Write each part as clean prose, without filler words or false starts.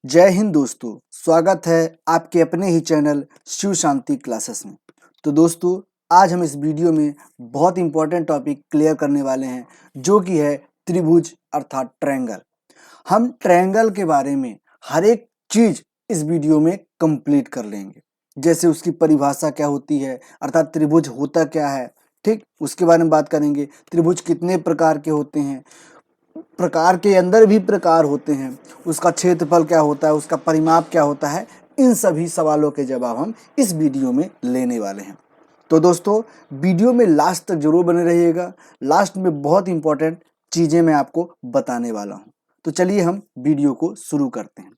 जय हिंद दोस्तों, स्वागत है आपके अपने ही चैनल शिव शांति क्लासेस में। तो दोस्तों, आज हम इस वीडियो में बहुत इंपॉर्टेंट टॉपिक क्लियर करने वाले हैं, जो कि है त्रिभुज अर्थात ट्रायंगल। हम ट्रायंगल के बारे में हर एक चीज इस वीडियो में कंप्लीट कर लेंगे, जैसे उसकी परिभाषा क्या होती है, अर्थात त्रिभुज होता क्या है, ठीक उसके बारे में बात करेंगे। त्रिभुज कितने प्रकार के होते हैं, प्रकार के अंदर भी प्रकार होते हैं, उसका क्षेत्रफल क्या होता है, उसका परिमाप क्या होता है, इन सभी सवालों के जवाब हम इस वीडियो में लेने वाले हैं। तो दोस्तों, वीडियो में लास्ट तक जरूर बने रहिएगा। लास्ट में बहुत इंपॉर्टेंट चीजें मैं आपको बताने वाला हूं। तो चलिए हम वीडियो को शुरू करते हैं।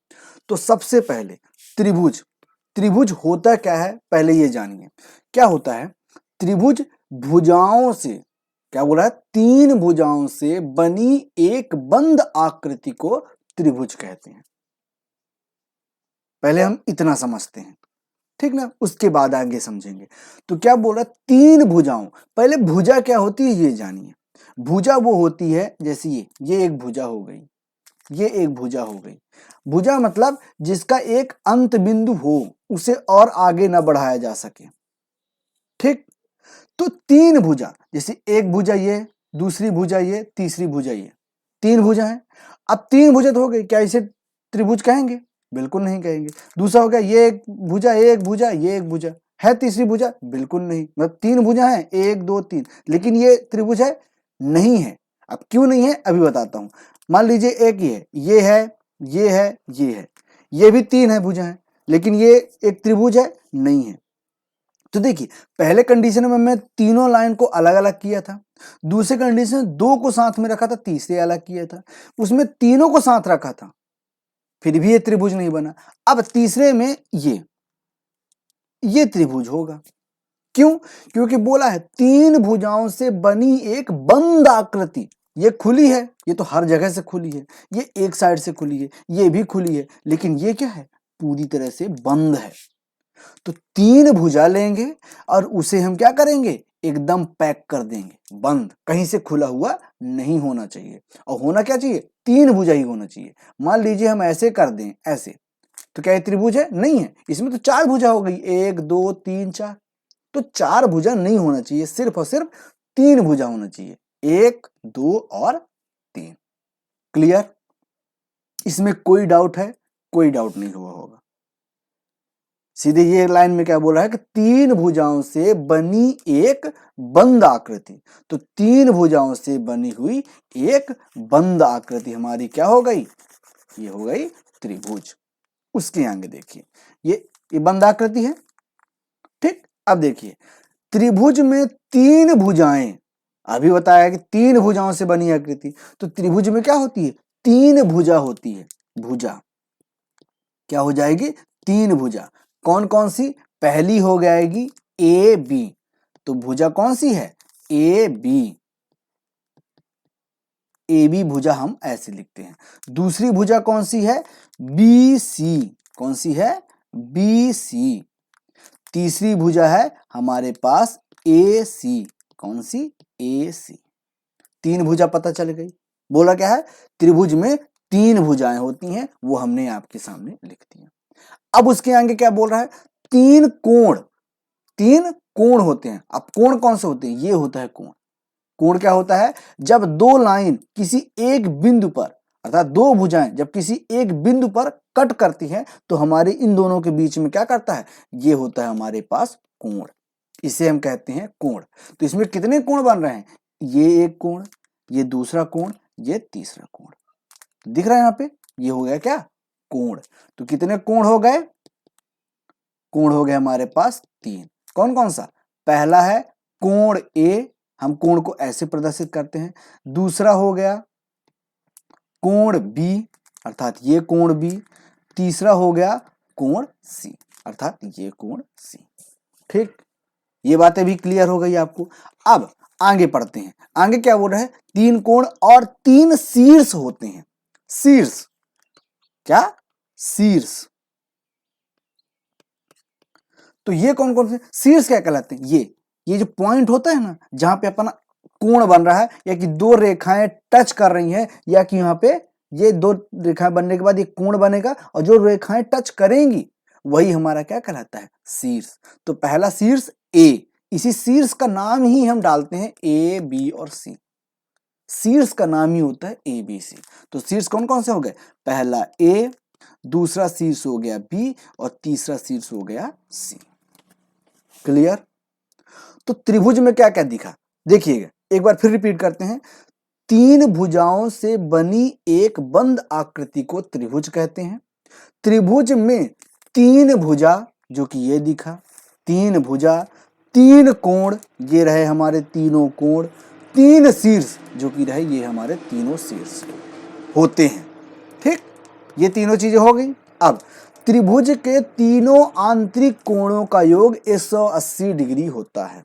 तो सबसे पहले त्रिभुज, त्रिभुज होता क्या है पहले ये जानिए। क्या होता है? त्रिभुज भुजाओं से, क्या बोला है, तीन भुजाओं से बनी एक बंद आकृति को त्रिभुज कहते हैं। पहले हम इतना समझते हैं, ठीक ना, उसके बाद आगे समझेंगे। तो क्या बोला, तीन भुजाओं। पहले भुजा क्या होती है ये जानिए। भुजा वो होती है, जैसे ये एक भुजा हो गई, ये एक भुजा हो गई। भुजा मतलब जिसका एक अंत बिंदु हो, उसे और आगे ना बढ़ाया जा सके, ठीक। तो तीन भुजा, जैसे एक भुजा ये, दूसरी भुजा ये, तीसरी भुजा ये, तीन भुजा है। अब तीन भुजा तो हो गई, क्या इसे त्रिभुज कहेंगे? बिल्कुल नहीं कहेंगे। दूसरा हो गया, ये एक भुजा, एक भुजा, ये एक भुजा है, तीसरी भुजा? बिल्कुल नहीं। मतलब तीन भुजा है, एक दो तीन, लेकिन ये त्रिभुज है? नहीं है। अब क्यों नहीं है अभी बताता हूं। मान लीजिए एक ही है, ये है, ये है, ये है, ये भी तीन है भुजा है, लेकिन ये एक त्रिभुज है? नहीं है। तो देखिए, पहले कंडीशन में मैं तीनों लाइन को अलग अलग किया था, दूसरे कंडीशन में दो को साथ में रखा था, तीसरे अलग किया था, उसमें तीनों को साथ रखा था, फिर भी ये त्रिभुज नहीं बना। अब तीसरे में ये त्रिभुज होगा। क्यों? क्योंकि बोला है तीन भुजाओं से बनी एक बंद आकृति। ये खुली है, ये तो हर जगह से खुली है, ये एक साइड से खुली है, ये भी खुली है, लेकिन ये क्या है, पूरी तरह से बंद है। तो तीन भुजा लेंगे और उसे हम क्या करेंगे, एकदम पैक कर देंगे, बंद, कहीं से खुला हुआ नहीं होना चाहिए। और होना क्या चाहिए, तीन भुजा ही होना चाहिए। मान लीजिए हम ऐसे कर दें, ऐसे, तो क्या ये त्रिभुज है? नहीं है। इसमें तो चार भुजा हो गई, एक दो तीन चार। तो चार भुजा नहीं होना चाहिए, सिर्फ और सिर्फ तीन भुजा होना चाहिए, एक दो और तीन। क्लियर? इसमें कोई डाउट है? कोई डाउट नहीं हुआ होगा। सीधे ये लाइन में क्या बोला है कि तीन भुजाओं से बनी एक बंद आकृति। तो तीन भुजाओं से बनी हुई एक बंद आकृति हमारी क्या हो गई, ये हो गई त्रिभुज। उसके आगे देखिए, ये बंद आकृति है, ठीक। अब देखिए, त्रिभुज में तीन भुजाएं, अभी बताया कि तीन भुजाओं से बनी आकृति, तो त्रिभुज में क्या होती है, तीन भुजा होती है। भुजा क्या हो जाएगी, तीन भुजा। कौन कौन सी? पहली हो जाएगी ए बी, तो भुजा कौन सी है, ए बी। ए बी भुजा हम ऐसे लिखते हैं। दूसरी भुजा कौन सी है, बी सी। कौन सी है, बी सी। तीसरी भुजा है हमारे पास ए सी। कौन सी, ए सी। तीन भुजा पता चल गई। बोला क्या है, त्रिभुज में तीन भुजाएं होती हैं, वो हमने आपके सामने लिख दिया। अब उसके आगे क्या बोल रहा है, तीन कोण, तीन कोण होते हैं। अब कोण कौन से होते हैं, ये होता है कोण। कोण क्या होता है, जब दो लाइन किसी एक बिंदु पर, अर्थात दो भुजाएं जब किसी एक बिंदु पर कट करती हैं, तो हमारे इन दोनों के बीच में क्या करता है, ये होता है हमारे पास कोण। इसे हम कहते हैं कोण। तो इसमें कितने कोण बन रहे हैं, ये एक कोण, ये दूसरा कोण, ये तीसरा कोण। दिख रहा है यहाँ पे, ये हो गया क्या, कोण। तो कितने कोण हो गए, कोण हो गए हमारे पास तीन। कौन कौन सा, पहला है कोण ए, हम कोण को ऐसे प्रदर्शित करते हैं। दूसरा हो गया कोण बी, अर्थात ये कोण बी। तीसरा हो गया कोण सी, अर्थात ये कोण सी। ठीक, ये बातें भी क्लियर हो गई आपको। अब आगे पढ़ते हैं। आगे क्या बोल रहे हैं, तीन कोण और तीन शीर्ष होते हैं। शीर्ष, क्या, शीर्ष। तो ये कौन कौन से शीर्ष क्या कहलाते हैं, ये जो पॉइंट होता है ना, जहां पे अपना कोण बन रहा है, या कि दो रेखाएं टच कर रही हैं, या कि यहाँ पे ये दो रेखाएं बनने के बाद ये कोण बनेगा और जो रेखाएं टच करेंगी वही हमारा क्या कहलाता है, शीर्ष। तो पहला शीर्ष ए, इसी शीर्ष का नाम ही हम डालते हैं ए बी और सी। शीर्ष का नाम ही होता है ए बी सी। तो शीर्ष कौन कौन से हो गए, पहला ए, दूसरा शीर्ष हो गया बी और तीसरा शीर्ष हो गया सी। क्लियर। तो त्रिभुज में क्या क्या दिखा देखिएगा, एक बार फिर रिपीट करते हैं। तीन भुजाओं से बनी एक बंद आकृति को त्रिभुज कहते हैं। त्रिभुज में तीन भुजा, जो कि ये दिखा, तीन भुजा, तीन कोण, ये रहे हमारे तीनों कोण, तीन शीर्ष, जो कि रहे ये हमारे तीनों शीर्ष होते हैं। ठीक, ये तीनों चीजें हो गई। अब त्रिभुज के तीनों आंतरिक कोणों का योग 180 डिग्री होता है।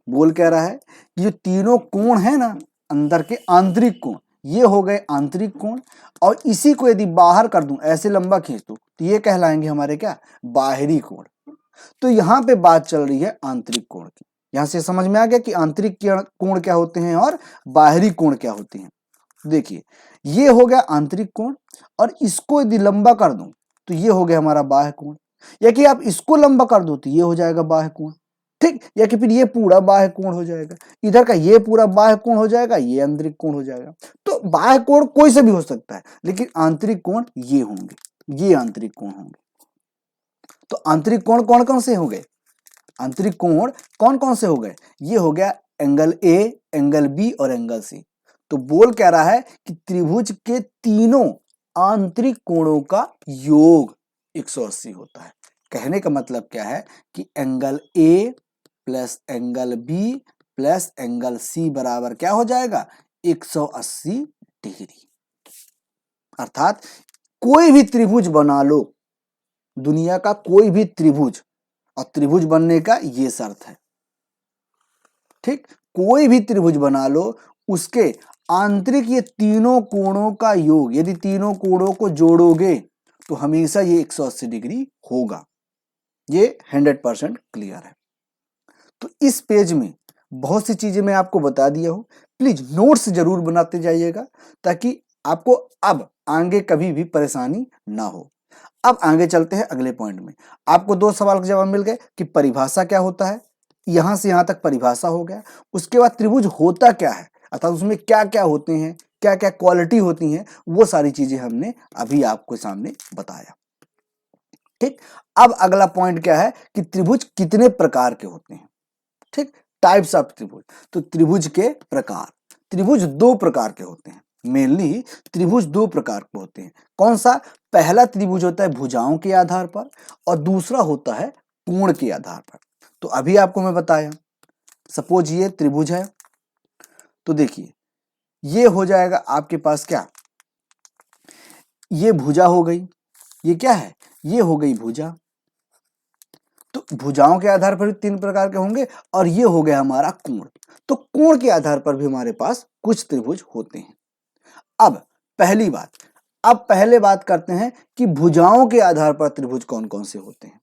बोल कह रहा है कि जो तीनों कोण है ना, अंदर के आंतरिक कोण, ये हो गए आंतरिक कोण, और इसी को यदि बाहर कर दूं, ऐसे लंबा खींच दूं, तो ये कहलाएंगे हमारे क्या, बाहरी कोण। तो यहाँ पे बात चल रही है आंतरिक कोण की। यहां से समझ में आ गया कि आंतरिक कोण क्या होते हैं और बाहरी कोण क्या होते हैं। देखिए, ये हो गया आंतरिक कोण, और इसको यदि लंबा कर दूं तो ये हो गया हमारा बाह्य कोण, या कि आप इसको लंबा कर दो तो ये हो जाएगा बाह्य कोण। ठीक, या कि फिर ये पूरा बाह्य कोण हो जाएगा, इधर का ये पूरा बाह्य कोण हो जाएगा, ये आंतरिक कोण हो जाएगा। तो बाह्य कोण कोई से भी हो सकता है, लेकिन आंतरिक कोण ये होंगे, ये आंतरिक कोण होंगे। तो आंतरिक कोण कौन कौन से हो गए, आंतरिक कोण कौन कौन से हो गए, ये हो गया एंगल ए, एंगल बी और एंगल सी। तो बोल कह रहा है कि त्रिभुज के तीनों आंतरिक कोणों का योग 180 होता है। कहने का मतलब क्या है कि angle A plus angle B plus angle C बराबर क्या हो जाएगा, 180 डिग्री। अर्थात कोई भी त्रिभुज बना लो, दुनिया का कोई भी त्रिभुज, और त्रिभुज बनने का ये शर्त है। ठीक, कोई भी त्रिभुज बना लो, उसके आंतरिक ये तीनों कोणों का योग, यदि तीनों कोणों को जोड़ोगे तो हमेशा ये 180 डिग्री होगा। ये 100% क्लियर है। तो इस पेज में बहुत सी चीजें मैं आपको बता दिया हूं, प्लीज नोट्स जरूर बनाते जाइएगा ताकि आपको अब आगे कभी भी परेशानी ना हो। अब आगे चलते हैं अगले पॉइंट में। आपको दो सवाल का जवाब मिल गए कि परिभाषा क्या होता है, यहां से यहां तक परिभाषा हो गया। उसके बाद त्रिभुज होता क्या है, अर्थात उसमें क्या क्या होते हैं, क्या क्या क्वालिटी होती हैं, वो सारी चीजें हमने अभी आपको सामने बताया। ठीक, अब अगला पॉइंट क्या है कि त्रिभुज कितने प्रकार के होते हैं। ठीक, टाइप्स ऑफ त्रिभुज। तो त्रिभुज के प्रकार, त्रिभुज दो प्रकार के होते हैं, मेनली त्रिभुज दो प्रकार के होते हैं। कौन सा, पहला त्रिभुज होता है भुजाओं के आधार पर और दूसरा होता है कोण के आधार पर। तो अभी आपको मैं बताया, सपोज ये त्रिभुज है, तो देखिए ये हो जाएगा आपके पास क्या, ये भुजा हो गई, ये क्या है, ये हो गई भुजा। तो भुजाओं के आधार पर भी तीन प्रकार के होंगे, और ये हो गया हमारा कोण। तो कोण के आधार पर भी हमारे पास कुछ त्रिभुज होते हैं। अब पहले बात करते हैं कि भुजाओं के आधार पर त्रिभुज कौन कौन से होते हैं।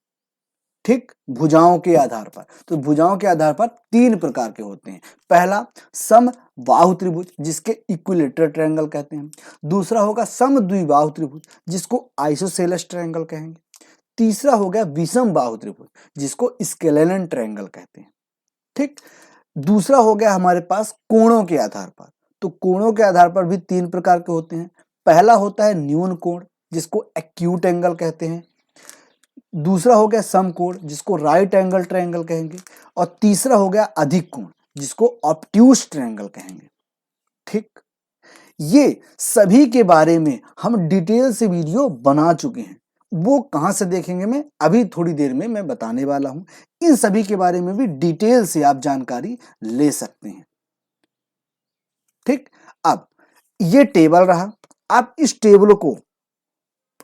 ठीक, भुजाओं के आधार पर, तो भुजाओं के आधार पर तीन प्रकार के होते हैं। पहला समबाहु त्रिभुज, जिसके इक्विलेटरल ट्रायंगल कहते हैं। दूसरा होगा समद्विबाहु त्रिभुज, जिसको आइसोसेलेस ट्रायंगल कहेंगे। तीसरा हो गया विषम बाहु त्रिभुज, जिसको स्केलेलन ट्रायंगल कहते हैं। ठीक, दूसरा हो गया हमारे पास कोणों के आधार पर। तो कोणों के आधार पर भी तीन प्रकार के होते हैं। पहला होता है न्यून कोण, जिसको एक्यूट एंगल कहते हैं। दूसरा हो गया समकोण, जिसको राइट एंगल ट्रायंगल कहेंगे। और तीसरा हो गया अधिक कोण, जिसको ऑब्ट्यूज ट्रायंगल कहेंगे। ठीक, ये सभी के बारे में हम डिटेल से वीडियो बना चुके हैं। वो कहां से देखेंगे मैं अभी थोड़ी देर में मैं बताने वाला हूं। इन सभी के बारे में भी डिटेल से आप जानकारी ले सकते हैं। ठीक, अब ये टेबल रहा, आप इस टेबल को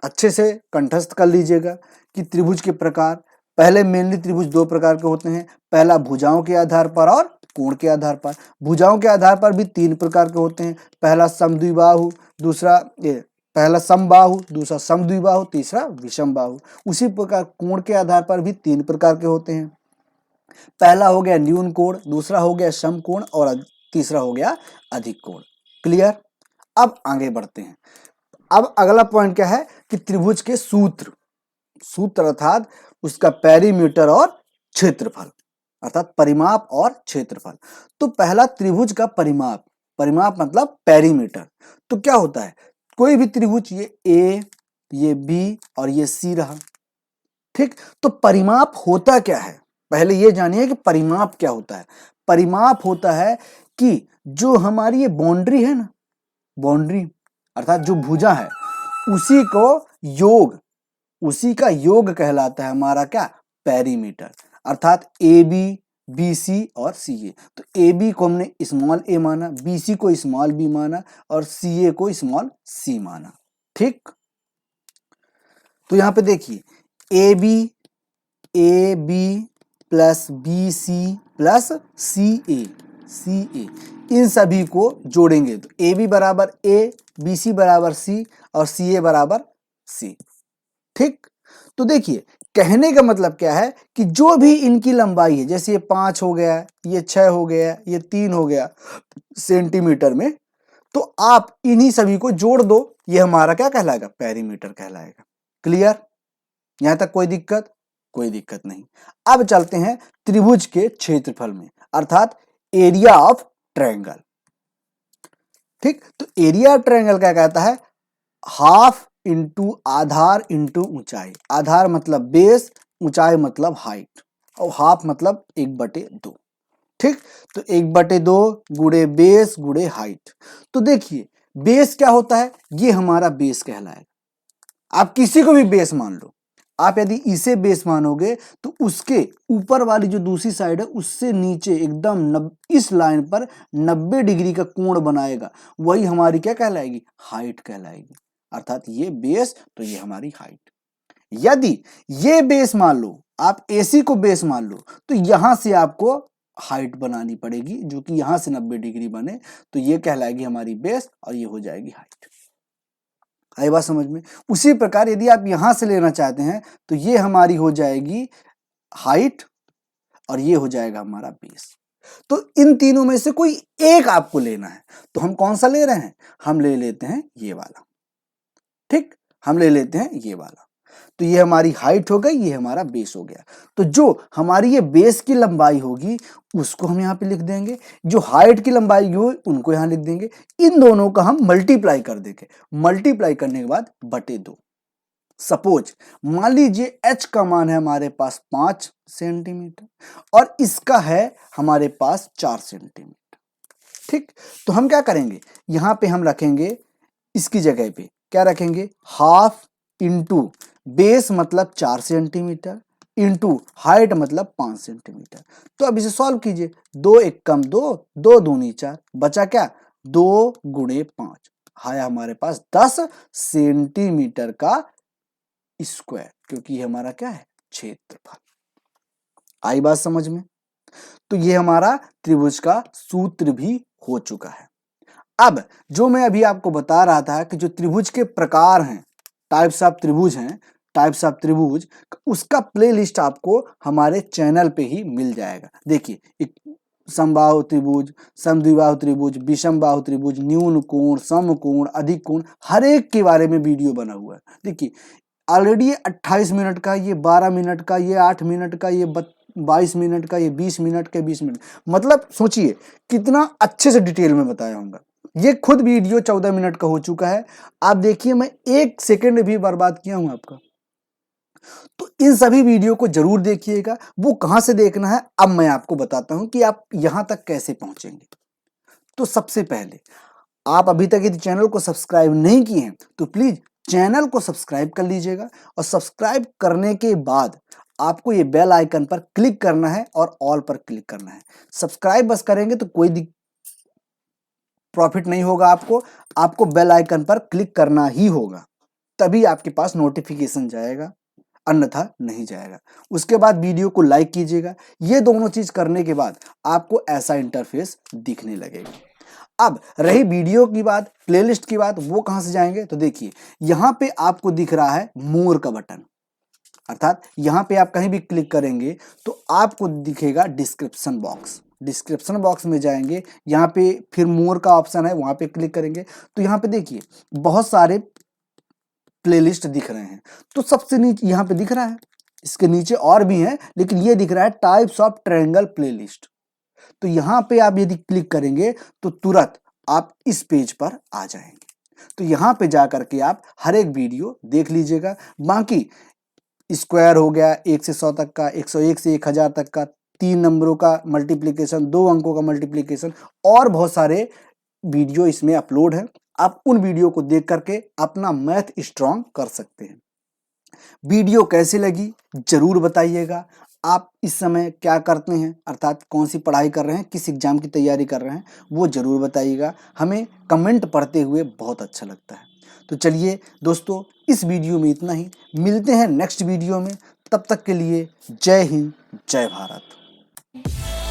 अच्छे से कंठस्थ कर लीजिएगा कि त्रिभुज के प्रकार। पहले मेनली त्रिभुज दो प्रकार के होते हैं, पहला भुजाओं के आधार पर और कोण के आधार पर। भुजाओं के आधार पर भी तीन प्रकार के होते हैं, पहला समद्विबाहु, पहला समबाहु, दूसरा समद्विबाहु, तीसरा विषम बाहु। उसी प्रकार कोण के आधार पर भी तीन प्रकार के होते हैं, पहला हो गया न्यून कोण, दूसरा हो गया समकोण और तीसरा हो गया अधिक कोण। क्लियर। अब आगे बढ़ते हैं। अब अगला पॉइंट क्या है कि त्रिभुज के सूत्र अर्थात उसका पेरीमीटर और क्षेत्रफल, अर्थात परिमाप और क्षेत्रफल। तो पहला त्रिभुज का परिमाप मतलब पेरीमीटर। तो क्या होता है, कोई भी त्रिभुज, ये ए, ये बी और ये सी रहा, ठीक। तो परिमाप होता क्या है, पहले ये जानिए कि परिमाप क्या होता है। परिमाप होता है कि जो हमारी ये बाउंड्री है ना, बाउंड्री अर्थात जो भुजा है, उसी का योग कहलाता है हमारा क्या, पेरीमीटर। अर्थात ए बी सी और सी ए। तो ए बी को हमने स्मॉल ए माना, बी सी को स्मॉल बी माना और सी ए को स्मॉल सी माना, ठीक। तो यहां पे देखिए A B plus B C plus C A, इन सभी को जोड़ेंगे तो ए बी बराबर ए, बी सी बराबर सी और सी ए बराबर सी, ठीक। तो देखिए कहने का मतलब क्या है कि जो भी इनकी लंबाई है, जैसे ये 5 हो गया, ये 6 हो गया, ये 3 हो गया सेंटीमीटर में, तो आप इन्हीं सभी को जोड़ दो, ये हमारा क्या कहलाएगा, पेरीमीटर कहलाएगा। क्लियर, यहां तक कोई दिक्कत? कोई दिक्कत नहीं। अब चलते हैं त्रिभुज के क्षेत्रफल में, अर्थात एरिया ऑफ ट्रायंगल, ठीक। तो एरिया ऑफ ट्रायंगल क्या कहता है, हाफ इंटू आधार इंटू ऊंचाई। आधार मतलब बेस, ऊंचाई मतलब हाइट, और हाफ मतलब 1/2, ठीक। तो 1/2 गुणे बेस गुणे हाइट। तो देखिए बेस क्या होता है, ये हमारा बेस कहलाएगा। आप किसी को भी बेस मान लो, आप यदि इसे बेस मानोगे तो उसके ऊपर वाली जो दूसरी साइड है उससे नीचे एकदम इस लाइन पर 90 डिग्री का कोण बनाएगा, वही हमारी क्या कहलाएगी, हाइट कहलाएगी। अर्थात ये बेस तो ये हमारी हाइट। यदि ये बेस मान लो, आप AC को बेस मान लो, तो यहां से आपको हाइट बनानी पड़ेगी जो कि यहां से 90 डिग्री बने, तो ये कहलाएगी हमारी बेस और ये हो जाएगी हाइट। आई बात समझ में? उसी प्रकार यदि आप यहां से लेना चाहते हैं तो ये हमारी हो जाएगी हाइट और ये हो जाएगा हमारा बेस। तो इन तीनों में से कोई एक आपको लेना है, तो हम कौन सा ले रहे हैं, हम ले लेते हैं ये वाला, ठीक। हम ले लेते हैं ये वाला। तो ये हमारी हाइट हो गई, ये हमारा बेस हो गया। तो जो हमारी ये बेस की लंबाई होगी उसको हम यहाँ पे लिख देंगे, जो हाइट की लंबाई हो उनको यहाँ लिख देंगे। इन दोनों का हम मल्टीप्लाई कर देंगे, मल्टीप्लाई करने के बाद बटे 2। सपोज मान लीजिए h का मान है हमारे पास 5 सेंटीमीटर और इसका है हमारे पास 4 सेंटीमीटर, ठीक। तो हम क्या करेंगे, यहां पे हम रखेंगे, इसकी जगह पे क्या रखेंगे, हाफ इंटू बेस मतलब 4 सेंटीमीटर इंटू हाइट मतलब 5 सेंटीमीटर। तो अब इसे सॉल्व कीजिए, 2 एक कम 2, 2 दूनी 4, बचा क्या, 2 गुणे 5, आया हमारे पास 10 सेंटीमीटर का स्क्वायर, क्योंकि ये हमारा क्या है, क्षेत्रफल। आई बात समझ में? तो ये हमारा त्रिभुज का सूत्र भी हो चुका है। अब जो मैं अभी आपको बता रहा था कि जो त्रिभुज के प्रकार हैं, टाइप्स ऑफ त्रिभुज हैं, टाइप्स ऑफ त्रिभुज, उसका प्लेलिस्ट आपको हमारे चैनल पे ही मिल जाएगा। देखिए एक समबाहु त्रिभुज, समद्विबाहु त्रिभुज, विषम बाहु त्रिभुज, न्यून कोण, समकोण, अधिक कोण, हर एक के बारे में वीडियो बना हुआ है। देखिए ऑलरेडी ये 28 मिनट का, ये 12 मिनट का, ये 8 मिनट का, ये 22 मिनट का, ये 20 मिनट का, 20 मिनट, मतलब सोचिए कितना अच्छे से डिटेल में बताया होगा। ये खुद वीडियो 14 मिनट का हो चुका है। आप देखिए मैं 1 सेकंड भी बर्बाद किया हूं आपका। तो इन सभी वीडियो को जरूर देखिएगा। वो कहां से देखना है अब मैं आपको बताता हूं कि आप यहां तक कैसे पहुंचेंगे। तो सबसे पहले आप अभी तक यदि चैनल को सब्सक्राइब नहीं किए हैं तो प्लीज चैनल को सब्सक्राइब कर लीजिएगा, और सब्सक्राइब करने के बाद आपको ये बेल आइकन पर क्लिक करना है और ऑल पर क्लिक करना है। सब्सक्राइब बस करेंगे तो कोई प्रॉफिट नहीं होगा, आपको बेल आइकन पर क्लिक करना ही होगा, तभी आपके पास नोटिफिकेशन जाएगा, अन्यथा नहीं जाएगा। उसके बाद वीडियो को लाइक कीजिएगा। ये दोनों चीज करने के बाद आपको ऐसा इंटरफेस दिखने लगेगा। अब रही वीडियो की बात, प्लेलिस्ट की बात, वो कहां से जाएंगे, तो देखिए यहां पे आपको दिख रहा है मोर का बटन, अर्थात यहां पे आप कहीं भी क्लिक करेंगे तो आपको दिखेगा डिस्क्रिप्शन बॉक्स। डिस्क्रिप्शन बॉक्स में जाएंगे, यहाँ पे फिर मोर का ऑप्शन है, वहां पे क्लिक करेंगे तो यहाँ पे देखिए बहुत सारे प्लेलिस्ट दिख रहे हैं। तो सबसे नीचे यहाँ पे दिख रहा है, इसके नीचे और भी हैं लेकिन ये दिख रहा है टाइप्स ऑफ ट्रायंगल प्लेलिस्ट। तो यहाँ पे आप यदि क्लिक करेंगे तो तुरंत आप इस पेज पर आ जाएंगे। तो यहाँ पे जा करके आप हर एक वीडियो देख लीजिएगा। बाकी स्क्वायर हो गया 1 से 100 तक का, 101 से 1000 तक का, 3 नंबरों का मल्टीप्लिकेशन, 2 अंकों का मल्टीप्लिकेशन और बहुत सारे वीडियो इसमें अपलोड है। आप उन वीडियो को देख करके अपना मैथ स्ट्रांग कर सकते हैं। वीडियो कैसी लगी जरूर बताइएगा। आप इस समय क्या करते हैं, अर्थात कौन सी पढ़ाई कर रहे हैं, किस एग्जाम की तैयारी कर रहे हैं, वो जरूर बताइएगा। हमें कमेंट पढ़ते हुए बहुत अच्छा लगता है। तो चलिए दोस्तों, इस वीडियो में इतना ही, मिलते हैं नेक्स्ट वीडियो में। तब तक के लिए जय हिंद, जय भारत।